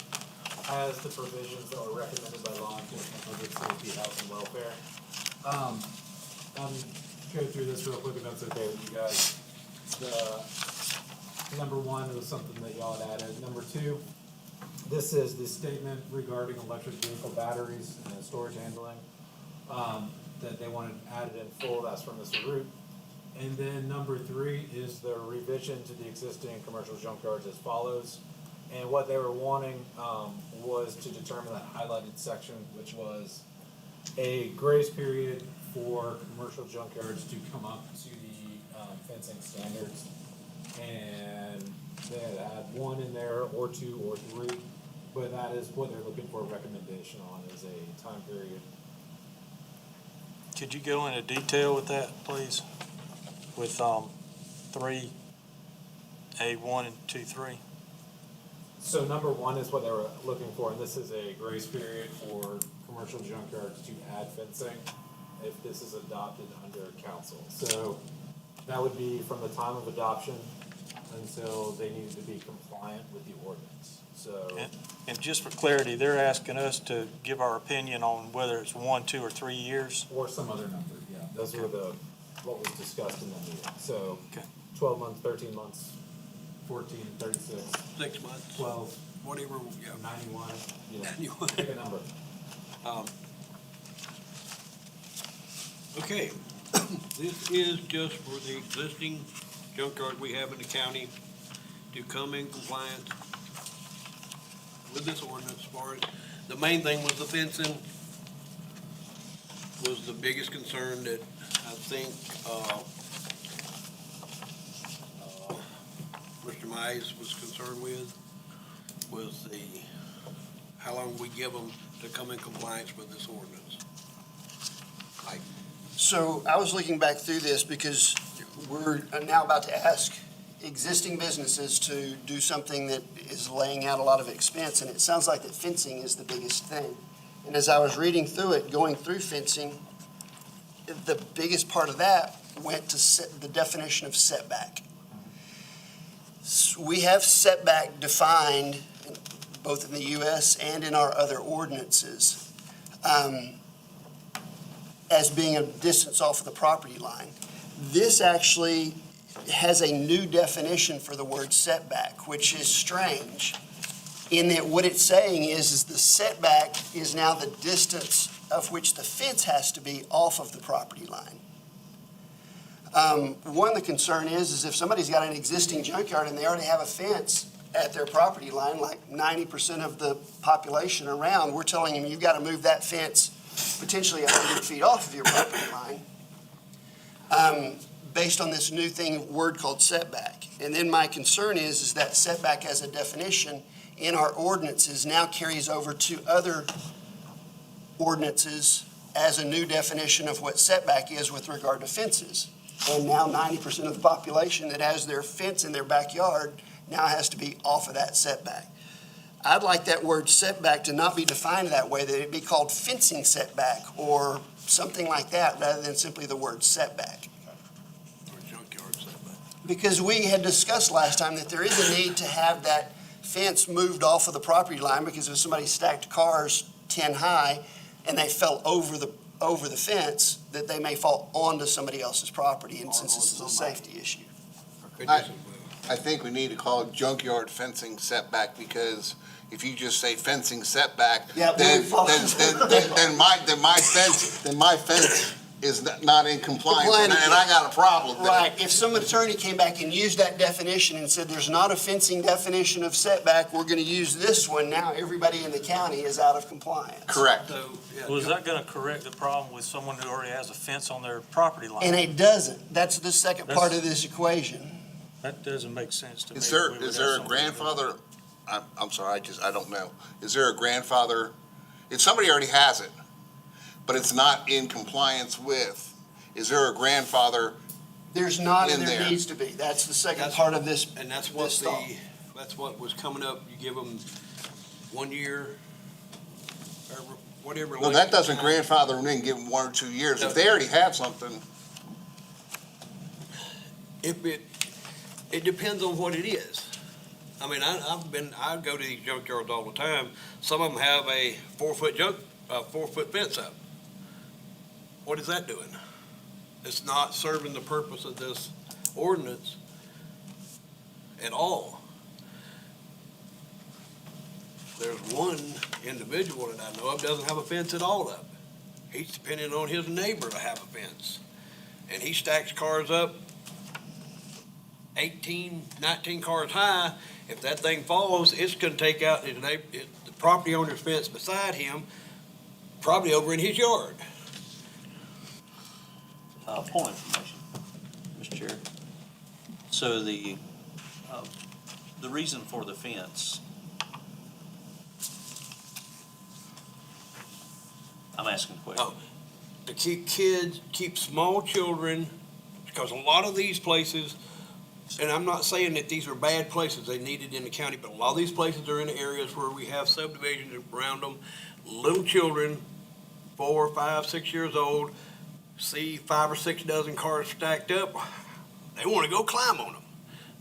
has the provisions that were recommended by law enforcement, public safety, health, and welfare. I'll go through this real quick if that's okay with you guys. The number 1 was something that y'all had added. Number 2, this is the statement regarding electric vehicle batteries and storage handling, that they wanted added in full. That's from Mr. Root. And then number 3 is the revision to the existing commercial junkyards as follows. And what they were wanting was to determine that highlighted section, which was a grace period for commercial junkyards to come up to the fencing standards. And they had 1 in there, or 2, or 3, but that is what they're looking for a recommendation on, is a time period. Could you go into detail with that, please? With 3A1 and 2.3. So number 1 is what they were looking for, and this is a grace period for commercial junkyards to add fencing if this is adopted under council. So that would be from the time of adoption until they needed to be compliant with the ordinance. So And just for clarity, they're asking us to give our opinion on whether it's 1, 2, or 3 years. or some other number, yeah. Those were what was discussed in the meeting. So Okay. 12 months, 13 months, 14, 36, 6 months, 12, whatever, yeah. 91, You want- pick a number. Okay, this is just for the existing junkyard we have in the county to come in compliance with this ordinance. As far as, the main thing was the fencing was the biggest concern that I think, Mr. Mize was concerned with was how long we give them to come in compliance with this ordinance? Like, So I was looking back through this because we're now about to ask existing businesses to do something that is laying out a lot of expense, and it sounds like that fencing is the biggest thing. And as I was reading through it, going through fencing, the biggest part of that went to the definition of setback. We have setback defined both in the U.S. and in our other ordinances as being a distance off of the property line. This actually has a new definition for the word setback, which is strange, in that what it's saying is the setback is now the distance of which the fence has to be off of the property line. The concern is if somebody's got an existing junkyard and they already have a fence at their property line, like 90% of the population around, we're telling them you've got to move that fence potentially 100 feet off of your property line, based on this new word called setback. And then my concern is that setback as a definition in our ordinances now carries over to other ordinances as a new definition of what setback is with regard to fences. And now 90% of the population that has their fence in their backyard now has to be off of that setback. I'd like that word setback to not be defined that way, that it be called fencing setback or something like that, rather than simply the word setback. or junkyard setback. Because we had discussed last time that there is a need to have that fence moved off of the property line, because if somebody stacked cars 10 high and they fell over the fence, that they may fall onto somebody else's property, and since this is a safety issue. I think we need to call it junkyard fencing setback, because if you just say fencing setback, Yeah, then then my fence is not in compliance, Compliant and I got a problem there. Right, if some attorney came back and used that definition and said there's not a fencing definition of setback, we're gonna use this one, now everybody in the county is out of compliance. Correct. So, yeah. Well, is that gonna correct the problem with someone who already has a fence on their property line? And it doesn't, that's the second part of this equation. That doesn't make sense to me. Is We there would a have something- grandfather, I'm sorry, I don't know. Is there a grandfather, if somebody already has it, but it's not in compliance with, is there a grandfather? There's not, and In there there. needs to be, that's the second That's- part of this. And that's what this thought. that's what was coming up, you give them 1 year, or whatever. Well, that doesn't grandfather them in, give them 1 or 2 years. If they already have something, It depends on what it is. I mean, I go to these junkyards all the time. Some of them have a 4-foot fence up. What is that doing? It's not serving the purpose of this ordinance at all. There's one individual that I know of doesn't have a fence at all up. He's depending on his neighbor to have a fence. And he stacks cars up 18, 19 cars high. If that thing falls, it's gonna take out the property owner's fence beside him, probably over in his yard. Point of information, Mr. Chair. So the reason for the fence, I'm asking a question. Oh, to keep kids, keep small children, because a lot of these places, and I'm not saying that these are bad places, they need it in the county, but a lot of these places are in areas where we have subdivisions around them. Little children, 4, 5, 6 years old, see 5 or 6 dozen cars stacked up, they want to go climb on them.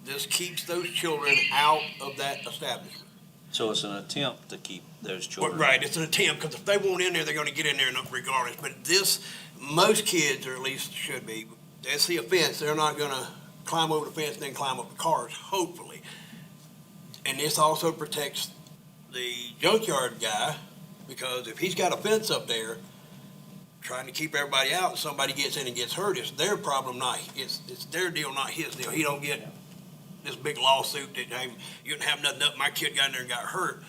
This keeps those children out of that establishment. So it's an attempt to keep those children. Right, it's an attempt, because if they want in there, they're gonna get in there regardless. But this, most kids, or at least should be, they see a fence, they're not gonna climb over the fence and then climb up the cars, hopefully. And this also protects the junkyard guy, because if he's got a fence up there, trying to keep everybody out, and somebody gets in and gets hurt, it's their problem, it's their deal, not his deal. He don't get this big lawsuit that, hey, you didn't have nothing up, my kid got in there and got hurt.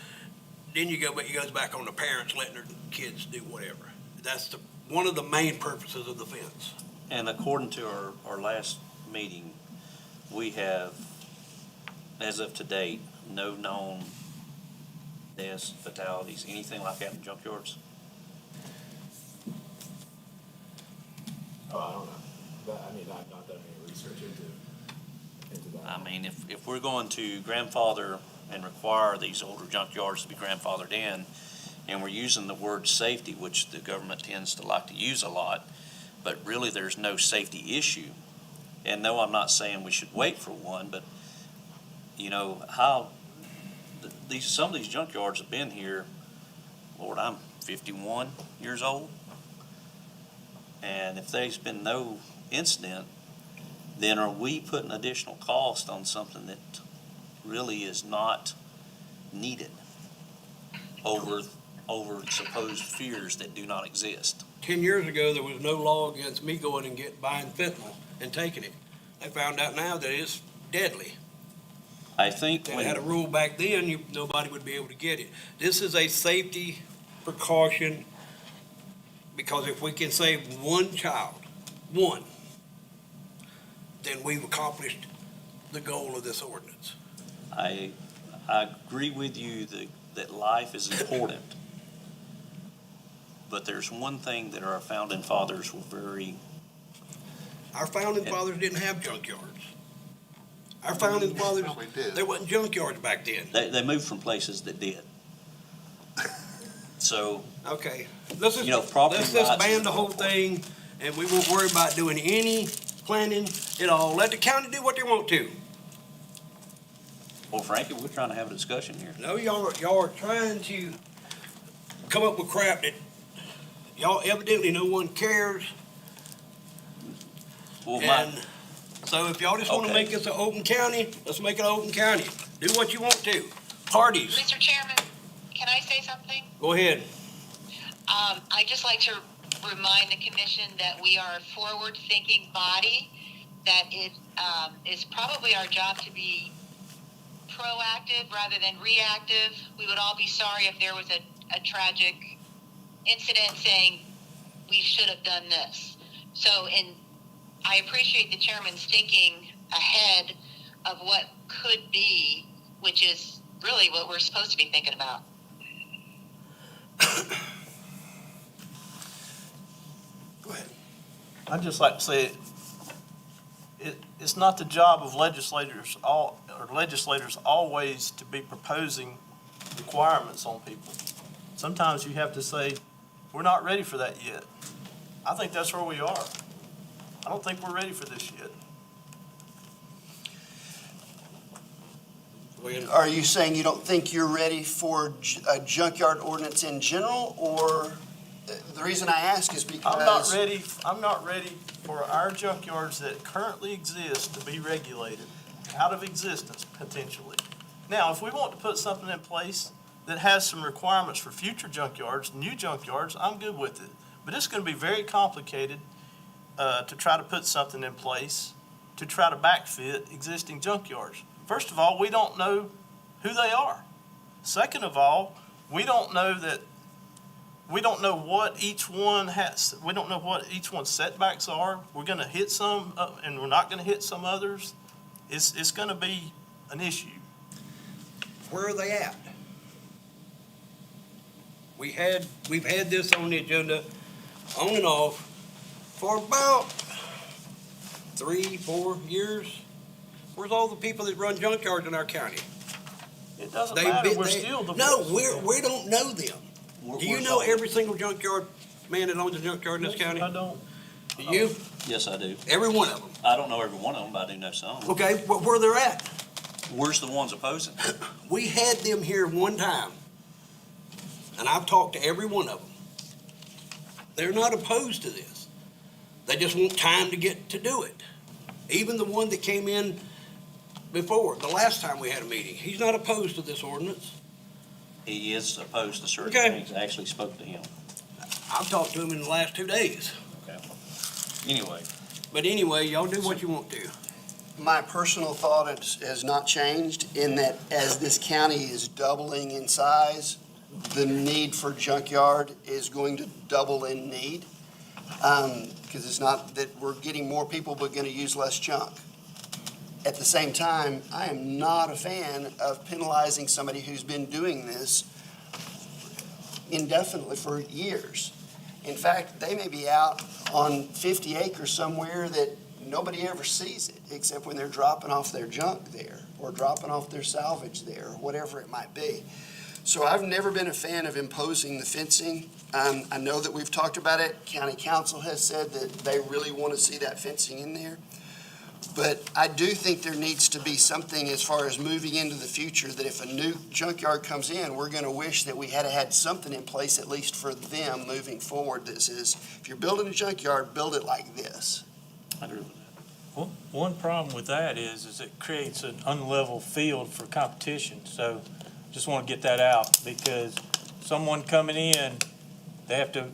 Then it goes back on the parents letting their kids do whatever. That's one of the main purposes of the fence. And according to our last meeting, we have, as of to date, no known deaths, fatalities, anything like that in junkyards? Oh, I don't know. But, I mean, I've not done any research into that. I mean, if we're going to grandfather and require these older junkyards to be grandfathered in, and we're using the word safety, which the government tends to like to use a lot, but really there's no safety issue. And no, I'm not saying we should wait for one, but, you know, some of these junkyards have been here, Lord, I'm 51 years old. And if there's been no incident, then are we putting additional cost on something that really is not needed over supposed fears that do not exist? 10 years ago, there was no law against me going and buying fentanyl and taking it. They found out now that it's deadly. I think They had a rule back then, nobody would be able to get it. This is a safety precaution, because if we can save one child, one, then we've accomplished the goal of this ordinance. I agree with you that life is important. But there's one thing that our founding fathers were very... Our founding fathers didn't have junkyards. Our founding fathers, Probably did. there wasn't junkyards back then. They moved from places that did. So, Okay, let's You know, just, property let's just rights- ban the whole thing, and we won't worry about doing any planning at all. Let the county do what they want to. well, Frankie, we're trying to have a discussion here. No, y'all are trying to come up with crap that y'all evidently no one cares. Well, And so if y'all just want to Okay. make this an open county, let's make it an open county. Do what you want to. Parties, Mr. Chairman, can I say something? go ahead. I'd just like to remind the commission that we are a forward-thinking body, that it is probably our job to be proactive rather than reactive. We would all be sorry if there was a tragic incident saying we should have done this. So, I appreciate the chairman's thinking ahead of what could be, which is really what we're supposed to be thinking about. Go ahead. I'd just like to say, it's not the job of legislators always to be proposing requirements on people. Sometimes you have to say, we're not ready for that yet. I think that's where we are. I don't think we're ready for this yet. Are you saying you don't think you're ready for a junkyard ordinance in general, or the reason I ask is because I'm not ready for our junkyards that currently exist to be regulated out of existence potentially. Now, if we want to put something in place that has some requirements for future junkyards, new junkyards, I'm good with it. But it's going to be very complicated to try to put something in place to try to backfit existing junkyards. First of all, we don't know who they are. Second of all, we don't know what each one has, we don't know what each one's setbacks are. We're going to hit some and we're not going to hit some others. It's going to be an issue. Where are they at? We've had this on the agenda on and off for about 3-4 years. Where's all the people that run junkyards in our county? It doesn't matter, we're still the. No, we don't know them. Do you We're know sorry. every single junkyard man that owns a junkyard in this county? I don't. Do you? Yes, I do. Every one of them? I don't know every one of them, but I do know some. Okay, where they're at? Where's the ones opposing? We had them here one time, and I've talked to every one of them. They're not opposed to this. They just want time to get to do it. Even the one that came in before, the last time we had a meeting, he's not opposed to this ordinance. He is opposed to certain Okay. things. I actually spoke to him. I've talked to him in the last 2 days. Okay. Anyway, But anyway, y'all do what you want to. my personal thought has not changed in that as this county is doubling in size, the need for junkyard is going to double in need. Because it's not that we're getting more people, but going to use less junk. At the same time, I am not a fan of penalizing somebody who's been doing this indefinitely for years. In fact, they may be out on 50 acres somewhere that nobody ever sees it, except when they're dropping off their junk there, or dropping off their salvage there, or whatever it might be. So I've never been a fan of imposing the fencing. I know that we've talked about it. County council has said that they really want to see that fencing in there. But I do think there needs to be something as far as moving into the future, that if a new junkyard comes in, we're going to wish that we had had something in place, at least for them moving forward, that says, if you're building a junkyard, build it like this. I agree with that. One problem with that is it creates an unlevel field for competition. So just want to get that out, because someone coming in, they have to,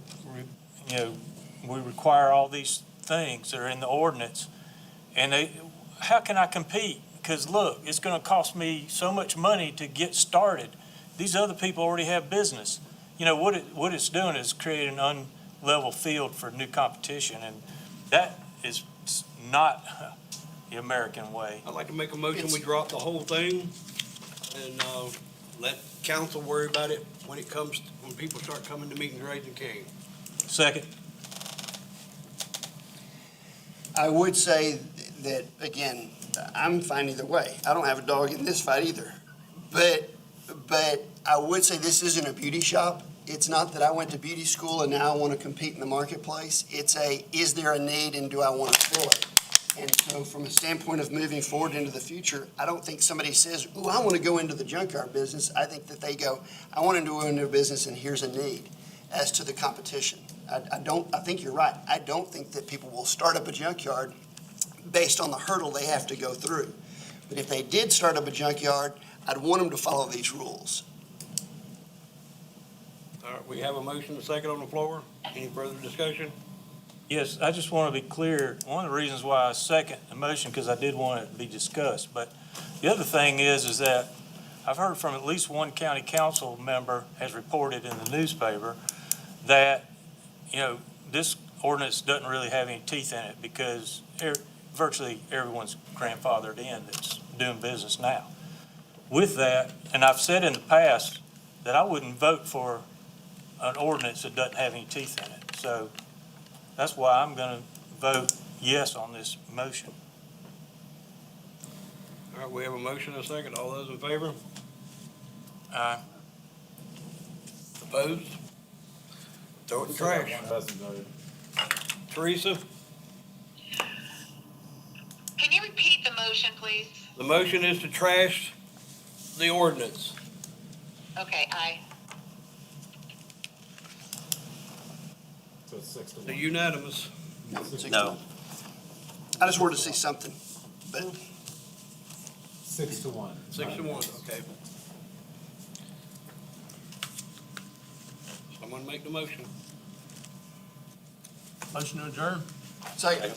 we require all these things that are in the ordinance. And how can I compete? Because look, it's going to cost me so much money to get started. These other people already have business. What it's doing is creating an unlevel field for new competition, and that is not the American way. I'd like to make a motion, we drop the whole thing and let council worry about it when people start coming to meetings raising cane. Second. I would say that, again, I'm fine either way. I don't have a dog in this fight either. But I would say this isn't a beauty shop. It's not that I went to beauty school and now I want to compete in the marketplace. It's is there a need and do I want to fill it? And so from a standpoint of moving forward into the future, I don't think somebody says, ooh, I want to go into the junkyard business. I think that they go, I want to go into a business and here's a need as to the competition. I think you're right. I don't think that people will start up a junkyard based on the hurdle they have to go through. But if they did start up a junkyard, I'd want them to follow these rules. All right, we have a motion, a second on the floor. Any further discussion? Yes, I just want to be clear. One of the reasons why I second the motion, because I did want it to be discussed. But the other thing is that I've heard from at least one county council member has reported in the newspaper that, this ordinance doesn't really have any teeth in it, because virtually everyone's grandfathered in that's doing business now. With that, and I've said in the past that I wouldn't vote for an ordinance that doesn't have any teeth in it. So that's why I'm going to vote yes on this motion. All right, we have a motion, a second. All those in favor? Aye. Opposed? Throw it in trash. One doesn't vote. Teresa, Can you repeat the motion, please? the motion is to trash the ordinance. Okay, aye. So it's 6 to The 1. unanimous. No. I just wanted to see something, but 6 to 1. 6 to 1, okay. Someone make the motion. Motion to adjourn. second.